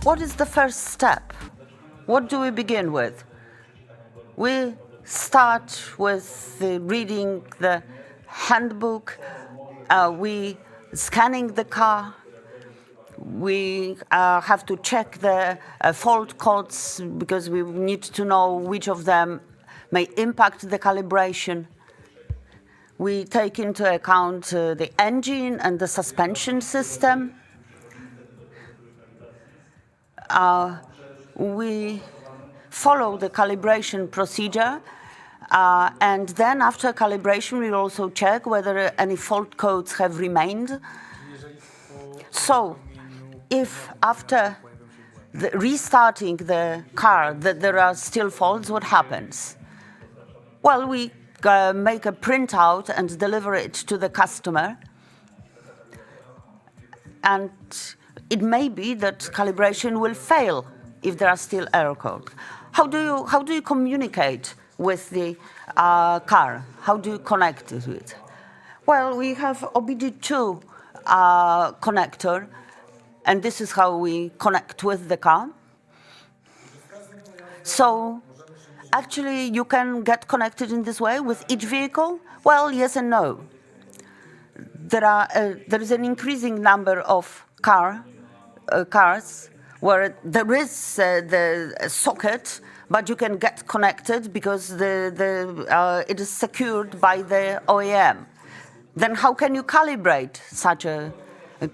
What is the first step? What do we begin with? We start with reading the handbook, we scanning the car, we have to check the fault codes because we need to know which of them may impact the calibration. We take into account the engine and the suspension system. We follow the calibration procedure, and then after calibration we also check whether any fault codes have remained. So if after restarting the car that there are still faults, what happens? Well, we make a printout and deliver it to the customer, and it may be that calibration will fail if there are still error codes. How do you communicate with the car? How do you connect to it? Well, we have OBD2 connector, and this is how we connect with the car. So actually, you can get connected in this way with each vehicle? Well, yes and no. There is an increasing number of cars where there is the socket, but you can get connected because it is secured by the OEM. Then how can you calibrate such a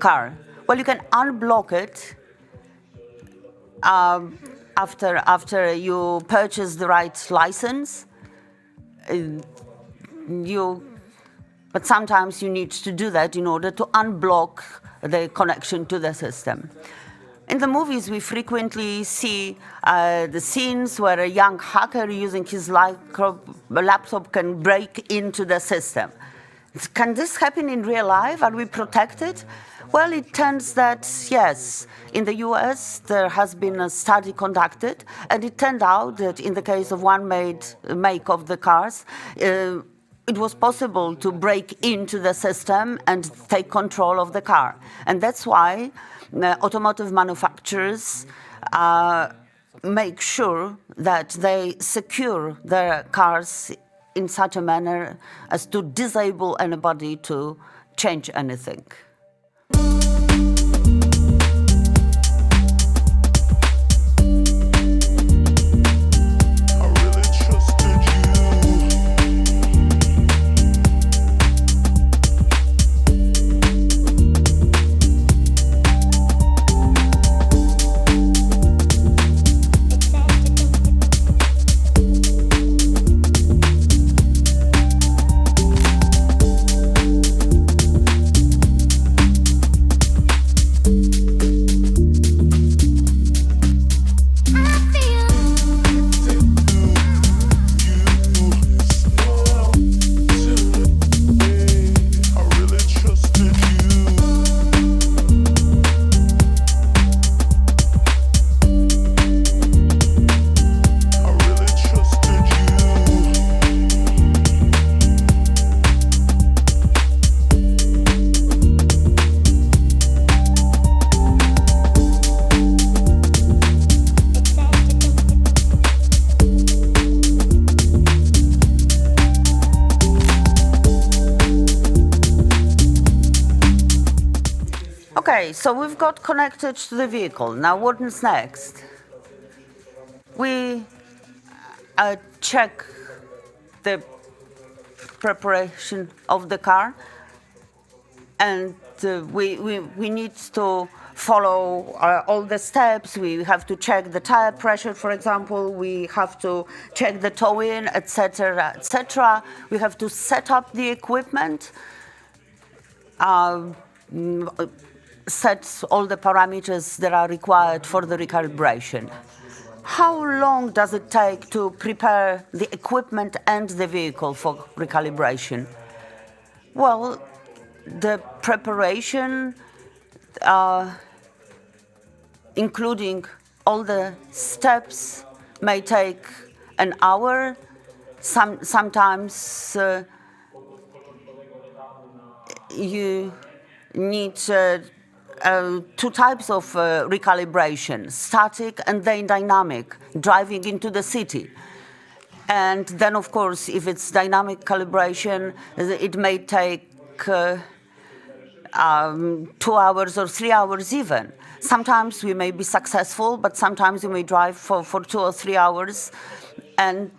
car? Well, you can unblock it after you purchase the right license. But sometimes you need to do that in order to unblock the connection to the system. In the movies, we frequently see the scenes where a young hacker using his laptop can break into the system. Can this happen in real life? Are we protected? Well, it turns that, yes, in the US there has been a study conducted, and it turned out that in the case of one make of the cars, it was possible to break into the system and take control of the car. And that's why automotive manufacturers make sure that they secure their cars in such a manner as to disable anybody to change anything. Okay, so we've got connected to the vehicle. Now what is next? We check the preparation of the car, and we need to follow all the steps. We have to check the tire pressure, for example. We have to check the tow-in, etc., etc. We have to set up the equipment, set all the parameters that are required for the recalibration. How long does it take to prepare the equipment and the vehicle for recalibration? Well, the preparation, including all the steps, may take an hour. Sometimes you need two types of recalibration, static and then dynamic, driving into the city. And then, of course, if it's dynamic calibration, it may take 2 hours or 3 hours even. Sometimes we may be successful, but sometimes you may drive for 2 or 3 hours, and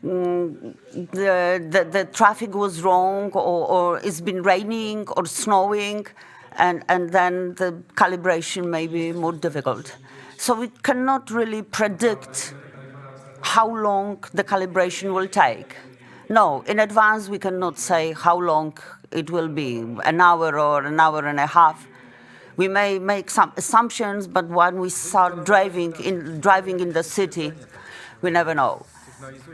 the traffic was wrong, or it's been raining or snowing, and then the calibration may be more difficult. So we cannot really predict how long the calibration will take. No, in advance we cannot say how long it will be, an hour or an hour and a half. We may make some assumptions, but when we start driving in the city, we never know.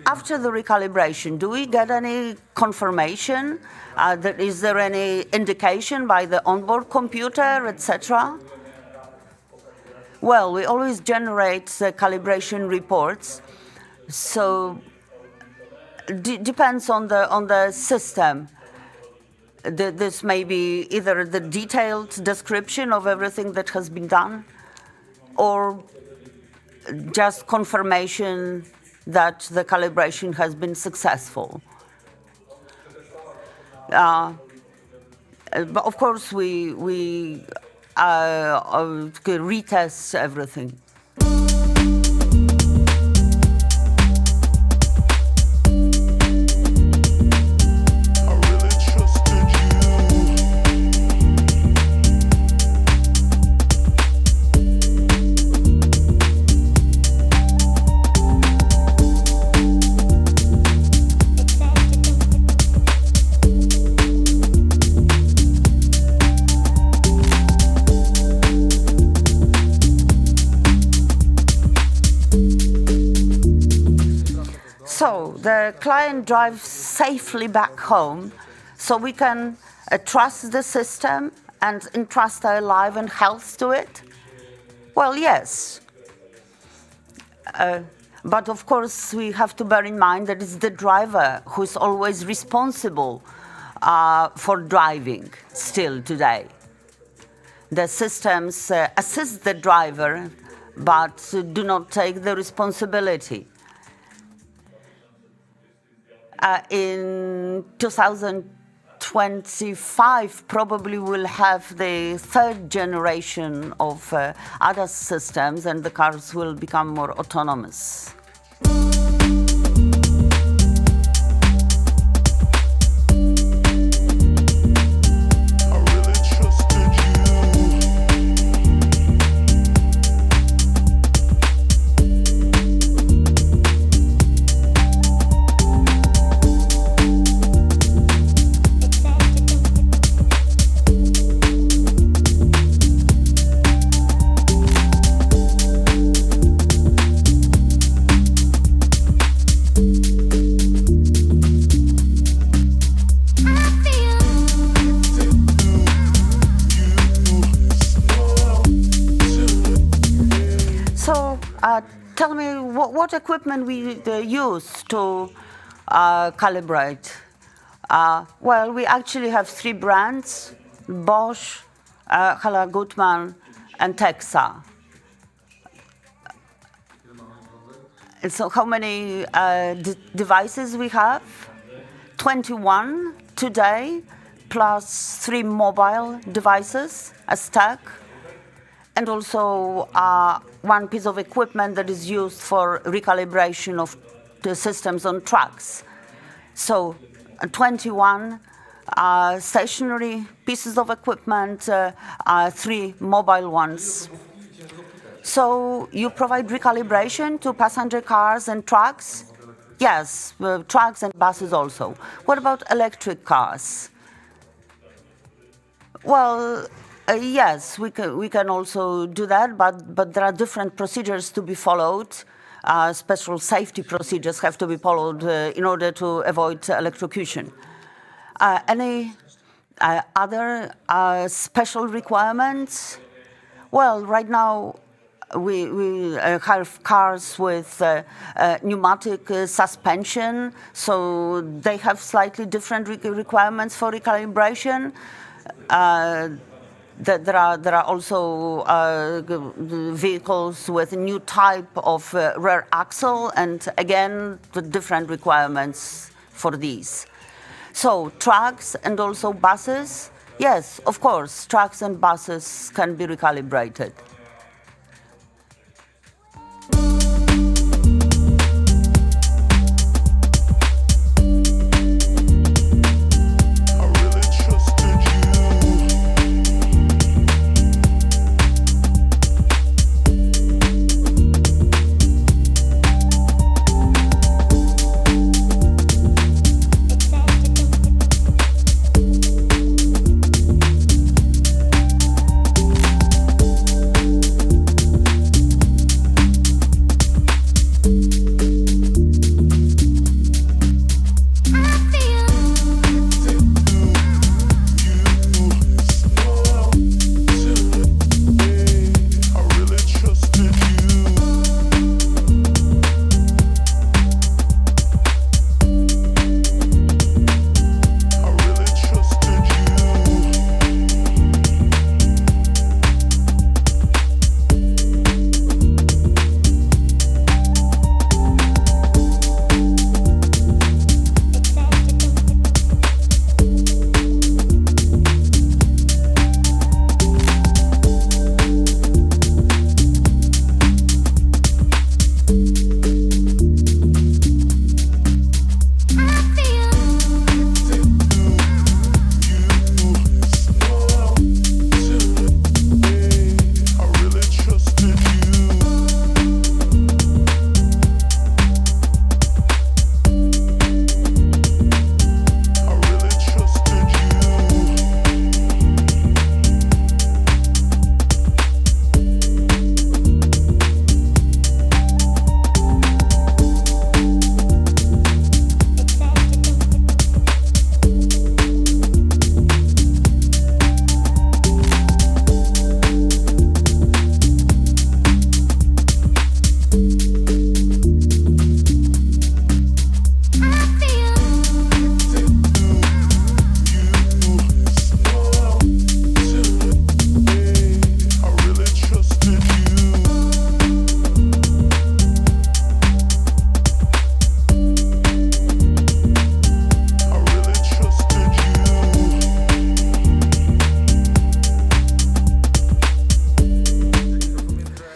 After the recalibration, do we get any confirmation? Is there any indication by the onboard computer, etc.? Well, we always generate calibration reports, so depends on the system. This may be either the detailed description of everything that has been done, or just confirmation that the calibration has been successful. But of course, we retest everything. So the client drives safely back home, so we can trust the system and entrust our life and health to it? Well, yes. But of course, we have to bear in mind that it's the driver who's always responsible for driving still today. The systems assist the driver, but do not take the responsibility. In 2025, probably we'll have the third generation of ADAS systems, and the cars will become more autonomous. Tell me what equipment we use to calibrate. Well, we actually have 3 brands: Bosch, Hala Gutmann, and Texa. And so how many devices we have? 21 today, plus 3 mobile devices as tech, and also 1 piece of equipment that is used for recalibration of the systems on trucks. So 21 stationary pieces of equipment, 3 mobile ones. So you provide recalibration to passenger cars and trucks? Yes, trucks and buses also. What about electric cars? Well, yes, we can also do that, but there are different procedures to be followed. Special safety procedures have to be followed in order to avoid electrocution. Any other special requirements? Well, right now we have cars with pneumatic suspension, so they have slightly different requirements for recalibration. there are also vehicles with a new type of rear axle, and again, the different requirements for these. So trucks and also buses, yes, of course, trucks and buses can be recalibrated.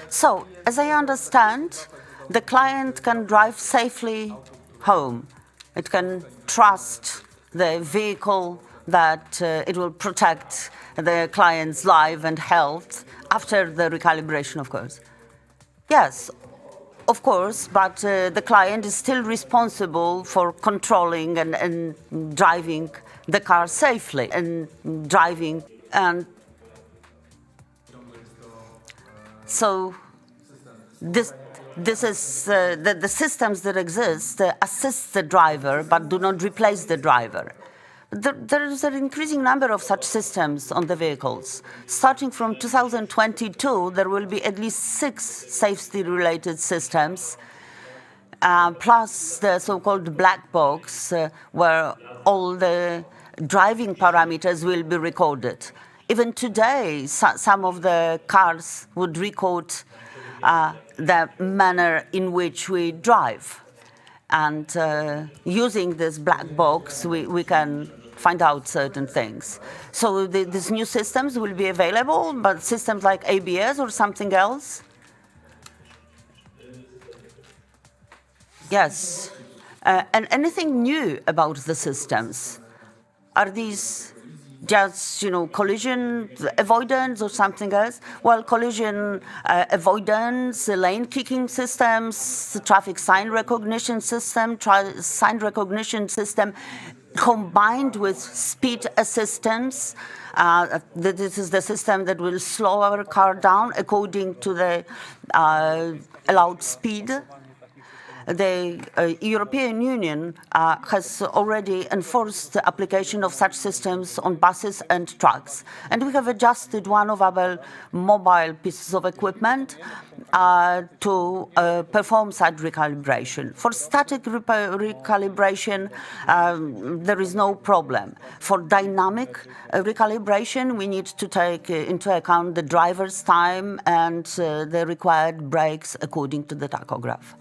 So, as I understand, the client can drive safely home. It can trust the vehicle that it will protect the client's life and health after the recalibration, of course. Yes, of course, but the client is still responsible for controlling and driving the car safely and driving. And so this is the systems that exist assist the driver but do not replace the driver. There is an increasing number of such systems on the vehicles. Starting from 2022, there will be at least 6 safety-related systems, plus the so-called black box, where all the driving parameters will be recorded. Even today, some of the cars would record the manner in which we drive. And using this black box, we can find out certain things. So these new systems will be available, but systems like ABS or something else? Yes. And anything new about the systems? Are these just, collision avoidance or something else? Well, collision avoidance, lane keeping systems, traffic sign recognition system, combined with speed assistance. This is the system that will slow our car down according to the allowed speed. The European Union has already enforced the application of such systems on buses and trucks. And we have adjusted one of our mobile pieces of equipment to perform such recalibration. For static recalibration, there is no problem. For dynamic recalibration, we need to take into account the driver's time and the required brakes according to the tachograph.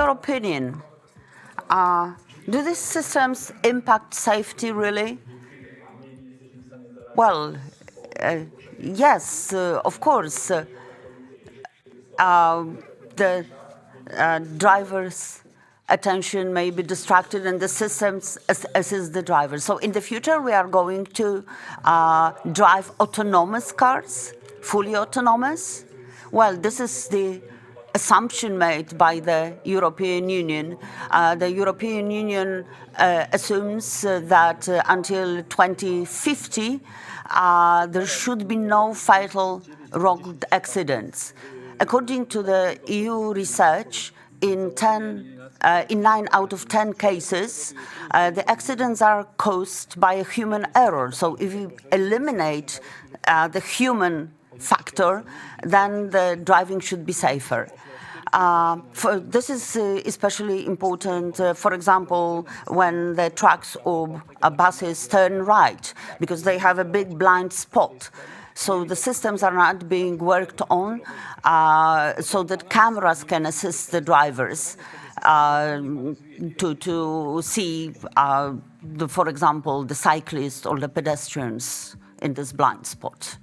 Opinion, do these systems impact safety really? Well, yes, of course. The driver's attention may be distracted and the systems assist the driver. So in the future, we are going to drive autonomous cars, fully autonomous. Well, this is the assumption made by the European Union. The European Union assumes that until 2050, there should be no fatal road accidents. According to the EU research, in 9 out of 10 cases, the accidents are caused by a human error. So if you eliminate the human factor, then the driving should be safer. This is especially important, for example, when the trucks or buses turn right, because they have a big blind spot. So the systems are not being worked on so that cameras can assist the drivers to see, for example, the cyclists or the pedestrians in this blind spot.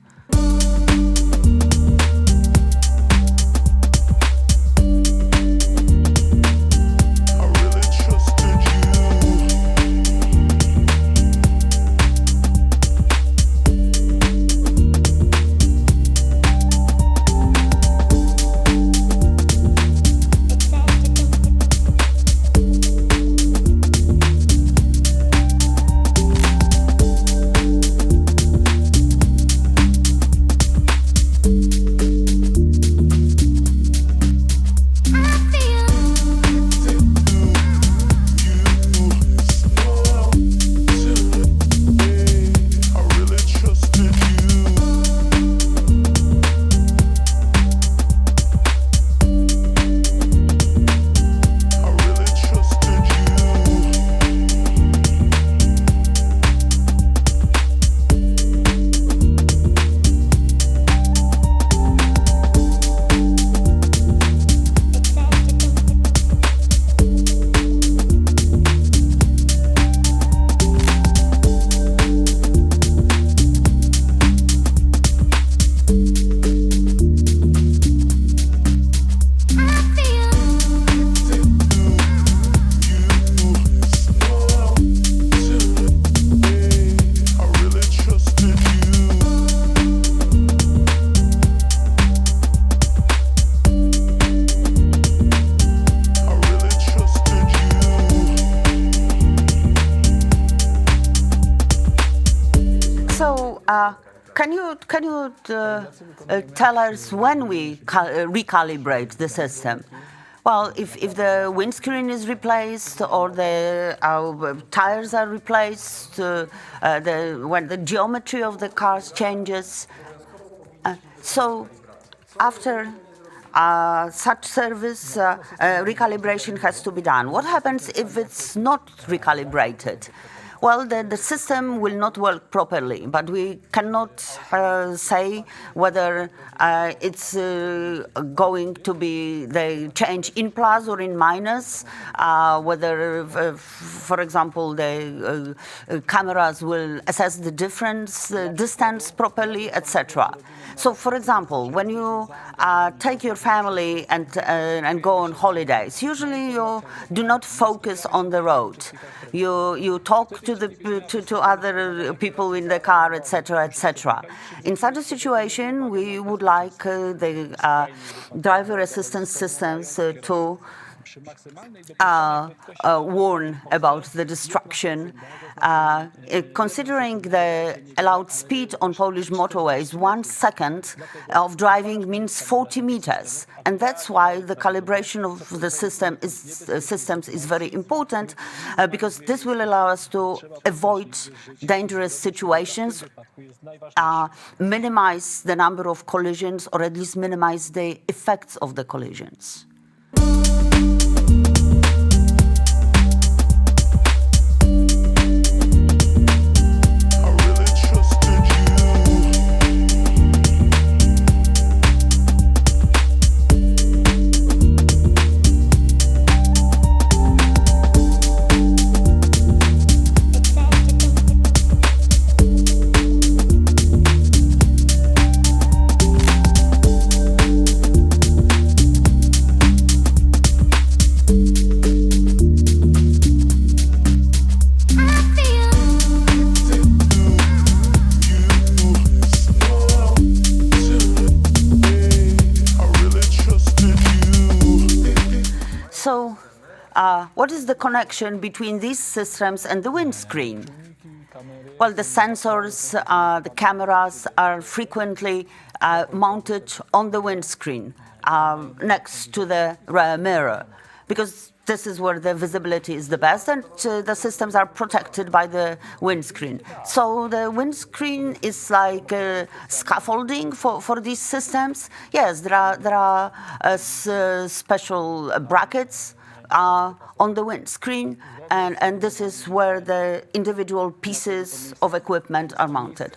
Can you tell us when we recalibrate the system? Well, if the windscreen is replaced or the tires are replaced, when the geometry of the cars changes, so after such service, recalibration has to be done. What happens if it's not recalibrated? Well, the system will not work properly, but we cannot say whether it's going to be the change in plus or in minus, whether, for example, the cameras will assess the difference, distance properly, etc. So, for example, when you take your family and go on holidays, usually you do not focus on the road. You talk to other people in the car, etc., etc. In such a situation, we would like the driver assistance systems to warn about the destruction. Considering the allowed speed on Polish motorways, 1 second of driving means 40 meters. And that's why the calibration of the systems is very important, because this will allow us to avoid dangerous situations, minimize the number of collisions, or at least minimize the effects of the collisions. So, what is the connection between these systems and the windscreen? Well, the sensors, the cameras are frequently mounted on the windscreen next to the rear mirror, because this is where the visibility is the best, and the systems are protected by the windscreen. So the windscreen is like scaffolding for these systems. Yes, there are special brackets on the windscreen, and this is where the individual pieces of equipment are mounted.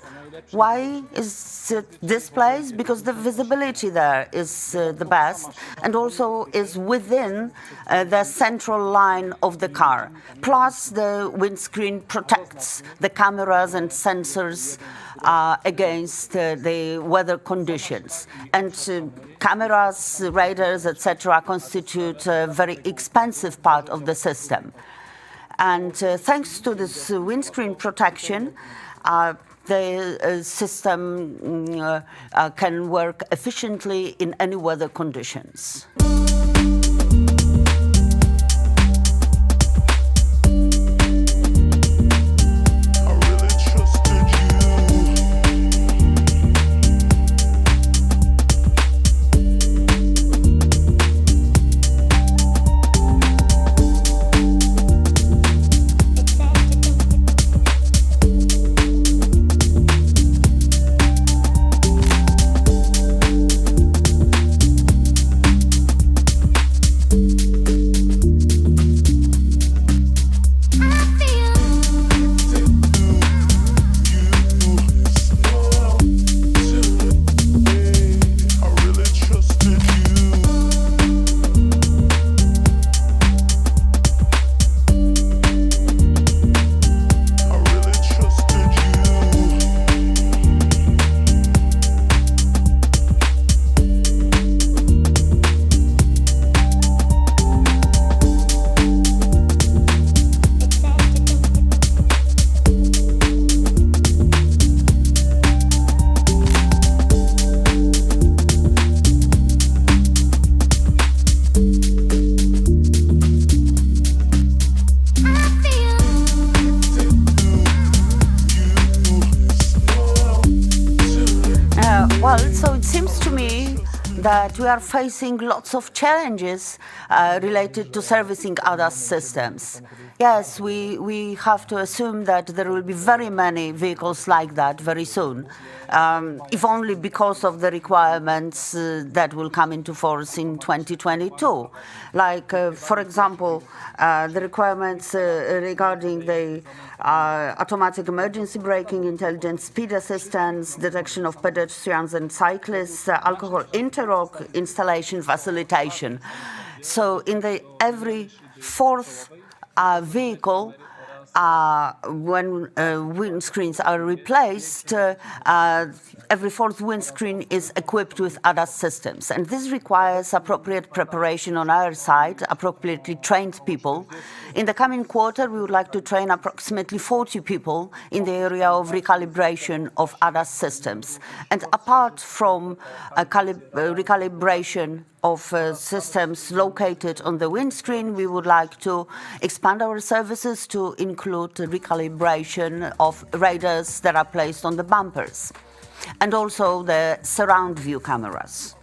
Why is it this place? Because the visibility there is the best, and also is within the central line of the car. Plus, the windscreen protects the cameras and sensors against the weather conditions. And cameras, radars, etc., constitute a very expensive part of the system. And thanks to this windscreen protection, the system can work efficiently in any weather conditions. that we are facing lots of challenges related to servicing ADAS systems. Yes, we have to assume that there will be very many vehicles like that very soon, if only because of the requirements that will come into force in 2022. Like, for example, the requirements regarding the automatic emergency braking, intelligent speed assistance, detection of pedestrians and cyclists, alcohol interlock installation facilitation. So in every fourth vehicle, when windscreens are replaced, every fourth windscreen is equipped with ADAS systems. And this requires appropriate preparation on our side, appropriately trained people. In the coming quarter, we would like to train approximately 40 people in the area of recalibration of ADAS systems. And apart from recalibration of systems located on the windscreen, we would like to expand our services to include recalibration of radars that are placed on the bumpers, and also the surround view cameras.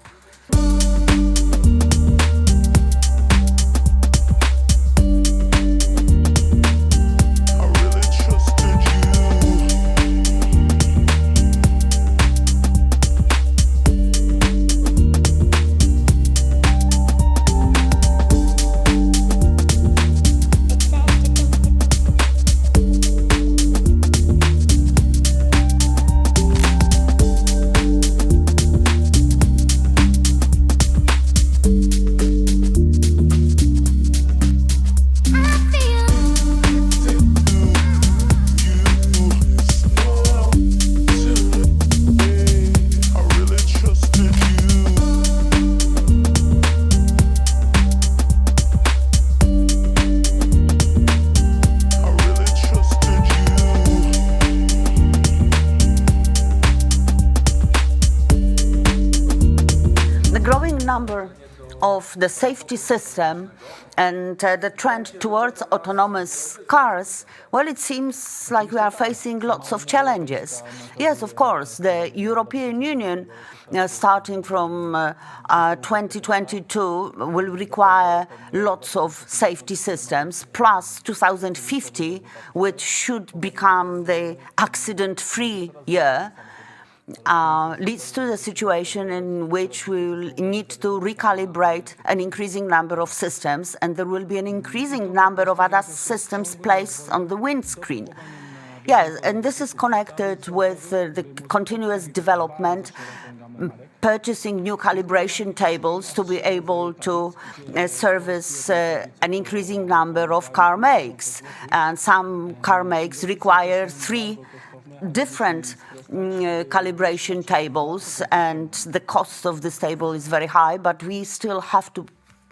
Number of the safety system and the trend towards autonomous cars, well, it seems like we are facing lots of challenges. Yes, of course, the European Union, starting from 2022, will require lots of safety systems, plus 2050, which should become the accident-free year. Leads to the situation in which we will need to recalibrate an increasing number of systems, and there will be an increasing number of ADAS systems placed on the windscreen. Yes, and this is connected with the continuous development, purchasing new calibration tables to be able to service an increasing number of car makes. And some car makes require 3 different calibration tables, and the cost of this table is very high, but we still have to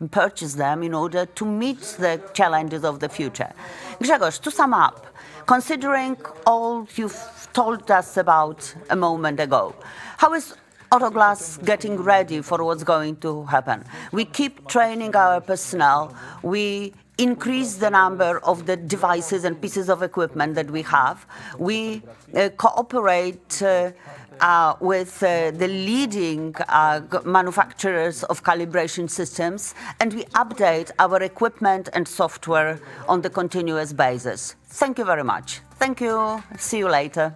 purchase them in order to meet the challenges of the future. Grzegorz, to sum up, considering all you've told us about a moment ago, how is Autoglass getting ready for what's going to happen? We keep training our personnel. We increase the number of the devices and pieces of equipment that we have. We cooperate with the leading manufacturers of calibration systems, and we update our equipment and software on the continuous basis. Thank you very much. Thank you. See you later.